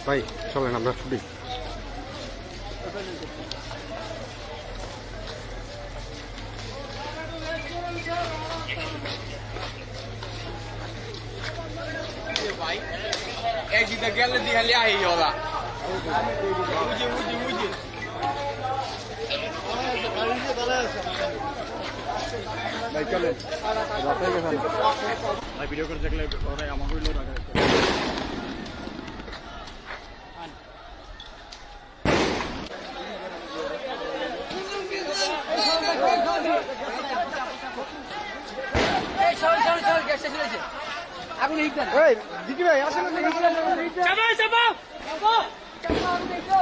ভাই চলেন আমরা ফুটি। भाई एक जिधर गया दिखा लिया ही होगा मुझे मुझे मुझे ভাই চলেন ভাই ভিডিও করে দেখলে ওরা আমাকে লোড আগে আগুন হিট দেন। এই দিদি ভাই আসেন না চাপাও চাপাও চাপাও আগুন দেখো।